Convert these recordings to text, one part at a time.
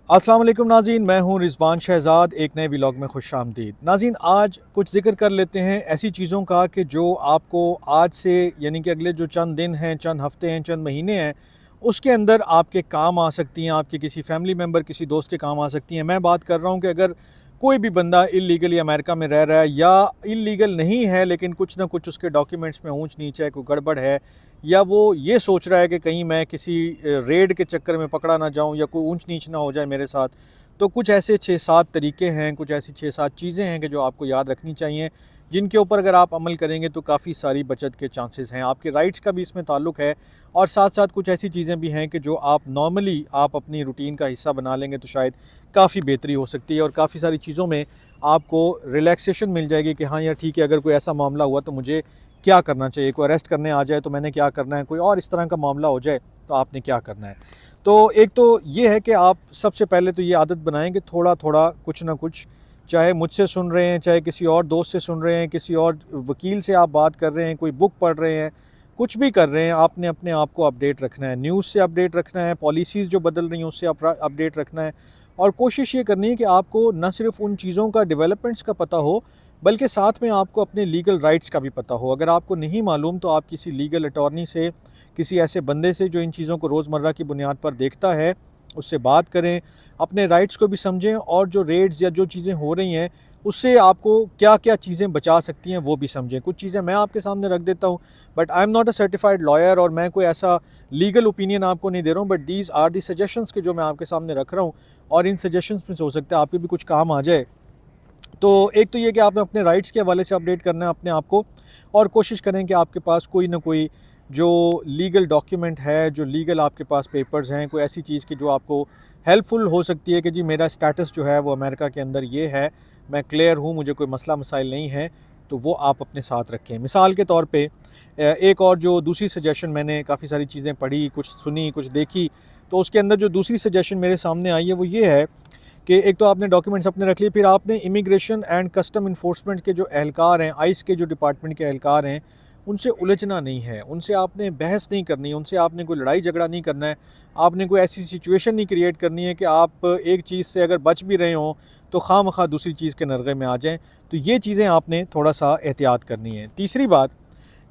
अस्सलाम वालेकुम नाज़रीन, मैं हूं रिजवान शहज़ाद। एक नए व्लॉग में खुश आमदीद। नाज़रीन, आज कुछ ज़िक्र कर लेते हैं ऐसी चीज़ों का कि जो आपको आज से यानी कि अगले जो चंद दिन हैं, चंद हफ़्ते हैं, चंद महीने हैं, उसके अंदर आपके काम आ सकती हैं, आपके किसी फैमिली मेम्बर, किसी दोस्त के काम आ सकती हैं। मैं बात कर रहा हूँ कि अगर कोई भी बंदा इल्लीगली अमेरिका में रह रहा है या इल्लीगल नहीं है लेकिन कुछ ना कुछ उसके डॉक्यूमेंट्स में ऊंच नीच है, कोई गड़बड़ है, या वो ये सोच रहा है कि कहीं मैं किसी रेड के चक्कर में पकड़ा ना जाऊं या कोई ऊंच नीच ना हो जाए मेरे साथ, तो कुछ ऐसे 6-7 तरीके हैं, कुछ ऐसी 6-7 चीज़ें हैं कि जो आपको याद रखनी चाहिए, जिनके ऊपर अगर आप अमल करेंगे तो काफ़ी सारी बचत के चांसेस हैं। आपके राइट्स का भी इसमें ताल्लुक है और साथ साथ कुछ ऐसी चीज़ें भी हैं कि जो आप नॉर्मली आप अपनी रूटीन का हिस्सा बना लेंगे तो शायद काफ़ी बेहतरी हो सकती है और काफ़ी सारी चीज़ों में आपको रिलैक्सेशन मिल जाएगी कि हाँ यार ठीक है, अगर कोई ऐसा मामला हुआ तो मुझे क्या करना चाहिए, कोई अरेस्ट करने आ जाए तो मैंने क्या करना है, कोई और इस तरह का मामला हो जाए तो आपने क्या करना है। तो एक तो ये है कि आप सबसे पहले तो ये आदत बनाएं कि थोड़ा थोड़ा कुछ ना कुछ, चाहे मुझसे सुन रहे हैं, चाहे किसी और दोस्त से सुन रहे हैं, किसी और वकील से आप बात कर रहे हैं, कोई बुक पढ़ रहे हैं, कुछ भी कर रहे हैं, आपने अपने आप को अपडेट रखना है, न्यूज़ से अपडेट रखना है, पॉलिसीज़ जो बदल रही हैं उससे अपडेट रखना है। और कोशिश ये करनी है कि आपको न सिर्फ उन चीज़ों का, डेवलपमेंट्स का पता हो, बल्कि साथ में आपको अपने लीगल राइट्स का भी पता हो। अगर आपको नहीं मालूम तो आप किसी लीगल अटॉर्नी से, किसी ऐसे बंदे से जो इन चीज़ों को रोज़मर्रा की बुनियाद पर देखता है, उससे बात करें, अपने राइट्स को भी समझें और जो रेड्स या जो चीज़ें हो रही हैं उससे आपको क्या क्या चीज़ें बचा सकती हैं वो भी समझें। कुछ चीज़ें मैं आपके सामने रख देता हूँ, but I am not a certified lawyer और मैं कोई ऐसा लीगल ओपिनियन आपको नहीं दे रहा हूँ, but these are the suggestions के जो मैं आपके सामने रख रहा हूँ और इन सजेशंस में से हो सकता है आपके भी कुछ काम आ जाए। तो एक तो ये कि आपने अपने राइट्स के हवाले से अपडेट करना है अपने आप को, और कोशिश करें कि आपके पास कोई ना कोई जो लीगल डॉक्यूमेंट है, जो लीगल आपके पास पेपर्स हैं, कोई ऐसी चीज़ की जो आपको हेल्पफुल हो सकती है कि जी मेरा स्टेटस जो है वो अमेरिका के अंदर ये है, मैं क्लियर हूँ, मुझे कोई मसला मसाइल नहीं है, तो वो आप अपने साथ रखें। मिसाल के तौर पे एक और जो दूसरी सजेशन, मैंने काफ़ी सारी चीज़ें पढ़ी, कुछ सुनी, कुछ देखी, तो उसके अंदर जो दूसरी सजेशन मेरे सामने आई है वो ये है कि एक तो आपने डॉक्यूमेंट्स अपने रख लिए, फिर आपने इमिग्रेशन एंड कस्टम इन्फोर्समेंट के जो एहलकार हैं, आइस के जो डिपार्टमेंट के एहलकार हैं, उनसे उलझना नहीं है, उनसे आपने बहस नहीं करनी है, उनसे आपने कोई लड़ाई झगड़ा नहीं करना है, आपने कोई ऐसी सिचुएशन नहीं क्रिएट करनी है कि आप एक चीज़ से अगर बच भी रहे हों तो खामखा दूसरी चीज़ के नरगे में आ जाएँ। तो ये चीज़ें आपने थोड़ा सा एहतियात करनी है। तीसरी बात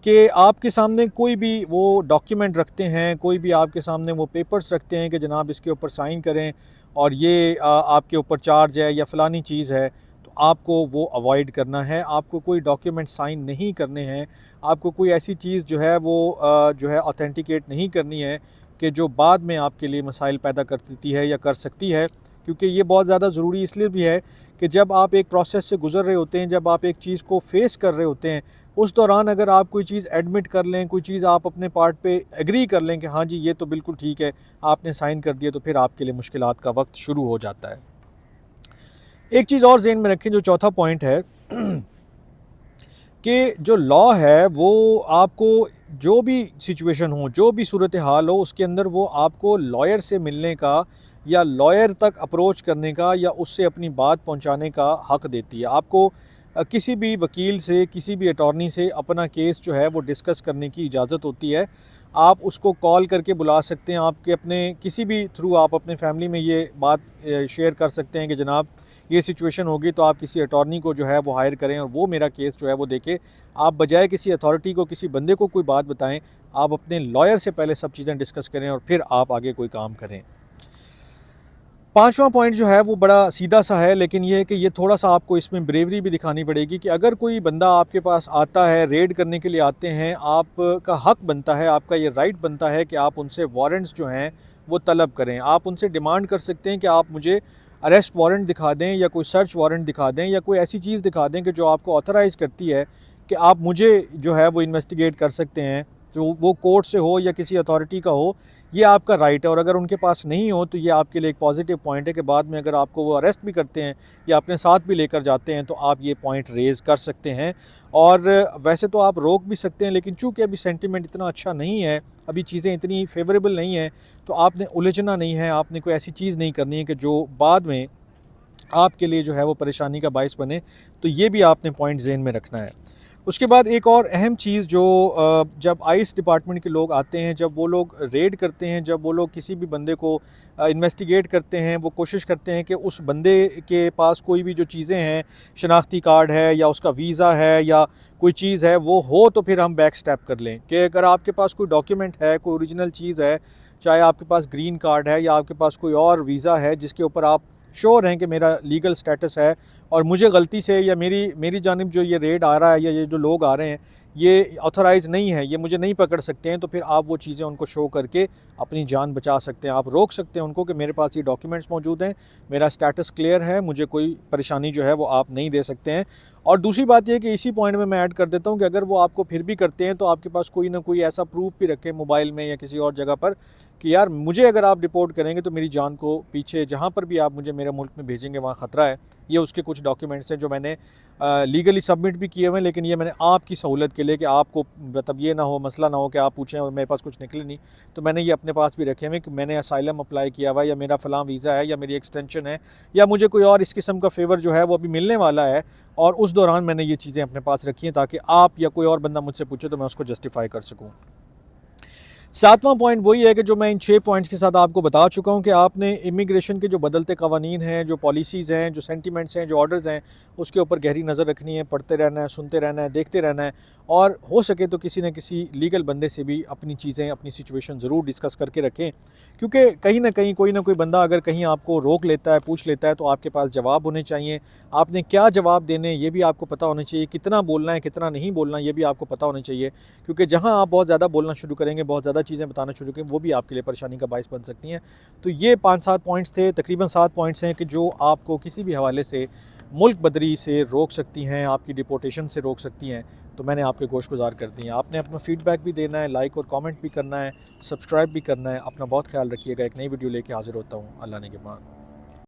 कि आपके सामने कोई भी वो डॉक्यूमेंट रखते हैं, कोई भी आपके सामने वो पेपर्स रखते हैं कि जनाब इसके ऊपर साइन करें और ये आपके ऊपर चार्ज है या फ़लानी चीज़ है, तो आपको वो अवॉइड करना है। आपको कोई डॉक्यूमेंट साइन नहीं करने हैं, आपको कोई ऐसी चीज़ जो है वो जो है ऑथेंटिकेट नहीं करनी है कि जो बाद में आपके लिए मसाइल पैदा कर देती है या कर सकती है। क्योंकि ये बहुत ज़्यादा ज़रूरी इसलिए भी है कि जब आप एक प्रोसेस से गुज़र रहे होते हैं, जब आप एक चीज़ को फ़ेस कर रहे होते हैं, उस दौरान अगर आप कोई चीज़ एडमिट कर लें, कोई चीज़ आप अपने पार्ट पे एग्री कर लें कि हाँ जी ये तो बिल्कुल ठीक है, आपने साइन कर दिया, तो फिर आपके लिए मुश्किलात का वक्त शुरू हो जाता है। एक चीज़ और ज़हन में रखें, जो चौथा पॉइंट है कि जो लॉ है वो आपको जो भी सिचुएशन हो, जो भी सूरत हाल हो, उसके अंदर वो आपको लॉयर से मिलने का या लॉयर तक अप्रोच करने का या उससे अपनी बात पहुंचाने का हक देती है। आपको किसी भी वकील से, किसी भी अटॉर्नी से अपना केस जो है वो डिस्कस करने की इजाज़त होती है। आप उसको कॉल करके बुला सकते हैं, आपके अपने किसी भी थ्रू आप अपने फैमिली में ये बात शेयर कर सकते हैं कि जनाब ये सिचुएशन होगी तो आप किसी अटॉर्नी को जो है वो हायर करें और वो मेरा केस जो है वो देखे। आप बजाय किसी अथॉरिटी को, किसी बंदे को कोई बात बताएं, आप अपने लॉयर से पहले सब चीज़ें डिस्कस करें और फिर आप आगे कोई काम करें। पांचवा पॉइंट जो है वो बड़ा सीधा सा है, लेकिन ये है कि ये थोड़ा सा आपको इसमें ब्रेवरी भी दिखानी पड़ेगी कि अगर कोई बंदा आपके पास आता है, रेड करने के लिए आते हैं, आपका हक बनता है, आपका ये राइट बनता है कि आप उनसे वारंट्स जो हैं वो तलब करें। आप उनसे डिमांड कर सकते हैं कि आप मुझे अरेस्ट वारंट दिखा दें या कोई सर्च वारंट दिखा दें या कोई ऐसी चीज़ दिखा दें कि जो आपको ऑथराइज़ करती है कि आप मुझे जो है वो इन्वेस्टिगेट कर सकते हैं, तो वो कोर्ट से हो या किसी अथॉरिटी का हो, ये आपका राइट है। और अगर उनके पास नहीं हो तो ये आपके लिए एक पॉजिटिव पॉइंट है कि बाद में अगर आपको वो अरेस्ट भी करते हैं या अपने साथ भी लेकर जाते हैं तो आप ये पॉइंट रेज़ कर सकते हैं। और वैसे तो आप रोक भी सकते हैं, लेकिन चूंकि अभी सेंटिमेंट इतना अच्छा नहीं है, अभी चीज़ें इतनी फेवरेबल नहीं हैं, तो आपने उलझना नहीं है, आपने कोई ऐसी चीज़ नहीं करनी है कि जो बाद में आपके लिए जो है वो परेशानी का बायस बने। तो ये भी आपने पॉइंट ज़हन में रखना है। उसके बाद एक और अहम चीज़ जो जब आइस डिपार्टमेंट के लोग आते हैं, जब वो लोग रेड करते हैं, जब वो लोग किसी भी बंदे को इन्वेस्टिगेट करते हैं, वो कोशिश करते हैं कि उस बंदे के पास कोई भी जो चीज़ें हैं, शनाख्ती कार्ड है या उसका वीज़ा है या कोई चीज़ है वो हो, तो फिर हम बैक स्टेप कर लें कि अगर आपके पास कोई डॉक्यूमेंट है, कोई ओरिजिनल चीज़ है, चाहे आपके पास ग्रीन कार्ड है या आपके पास कोई और वीज़ा है जिसके ऊपर आप श्योर हैं कि मेरा लीगल स्टेटस है और मुझे गलती से या मेरी जानिब जो ये रेड आ रहा है या ये जो लोग आ रहे हैं ये ऑथराइज़ नहीं है, ये मुझे नहीं पकड़ सकते हैं, तो फिर आप वो चीज़ें उनको शो करके अपनी जान बचा सकते हैं। आप रोक सकते हैं उनको कि मेरे पास ये डॉक्यूमेंट्स मौजूद हैं, मेरा स्टेटस क्लियर है, मुझे कोई परेशानी जो है वो आप नहीं दे सकते हैं। और दूसरी बात ये कि इसी पॉइंट में मैं ऐड कर देता हूँ कि अगर वो आपको फिर भी करते हैं तो आपके पास कोई ना कोई ऐसा प्रूफ भी रखें मोबाइल में या किसी और जगह पर कि यार मुझे अगर आप रिपोर्ट करेंगे तो मेरी जान को पीछे जहाँ पर भी आप मुझे मेरे मुल्क में भेजेंगे वहाँ ख़तरा है। ये उसके कुछ डॉक्यूमेंट्स हैं जो मैंने लीगली सबमिट भी किए हुए हैं, लेकिन ये मैंने आपकी सहूलत के लिए कि आपको मतलब ये ना हो, मसला ना हो कि आप पूछें और मेरे पास कुछ निकले नहीं, तो मैंने ये अपने पास भी रखे हुए कि मैंने असाइलम अप्लाई किया हुआ है या मेरा फ़लाँ वीज़ा है या मेरी एक्सटेंशन है या मुझे कोई और इस किस्म का फ़ेवर जो है वो अभी मिलने वाला है, और उस दौरान मैंने ये चीज़ें अपने पास रखी हैं ताकि आप या कोई और बंदा मुझसे पूछे तो मैं उसको जस्टिफ़ाई कर सकूँ। सातवां पॉइंट वही है कि जो मैं इन 6 पॉइंट्स के साथ आपको बता चुका हूँ कि आपने इमिग्रेशन के जो बदलते कवानीन हैं, जो पॉलिसीज़ हैं, जो सेंटिमेंट्स हैं, जो ऑर्डर्स हैं, उसके ऊपर गहरी नज़र रखनी है, पढ़ते रहना है, सुनते रहना है, देखते रहना है, और हो सके तो किसी न किसी लीगल बंदे से भी अपनी चीज़ें, अपनी सिचुएशन ज़रूर डिस्कस करके रखें, क्योंकि कहीं ना कहीं कोई ना कोई बंदा अगर कहीं आपको रोक लेता है, पूछ लेता है, तो आपके पास जवाब होने चाहिए। आपने क्या जवाब देने ये भी आपको पता होना चाहिए, कितना बोलना है, कितना नहीं बोलना ये भी आपको पता होना चाहिए, क्योंकि जहाँ आप बहुत ज़्यादा बोलना शुरू करेंगे, बहुत ज़्यादा चीज़ें बताना शुरू करेंगे, वो भी आपके लिए परेशानी का बायस बन सकती हैं। तो ये 5-7 पॉइंट्स थे, तकरीबन 7 पॉइंट्स हैं कि जो आपको किसी भी हवाले से मुल्क बदरी से रोक सकती हैं, आपकी डिपोर्टेशन से रोक सकती हैं। तो मैंने आपके गोशगुजार कर दी हैं। आपने अपना फ़ीडबैक भी देना है, लाइक और कमेंट भी करना है, सब्सक्राइब भी करना है। अपना बहुत ख्याल रखिएगा। एक नई वीडियो लेके हाज़िर होता हूँ। अल्लाह ने के बाद।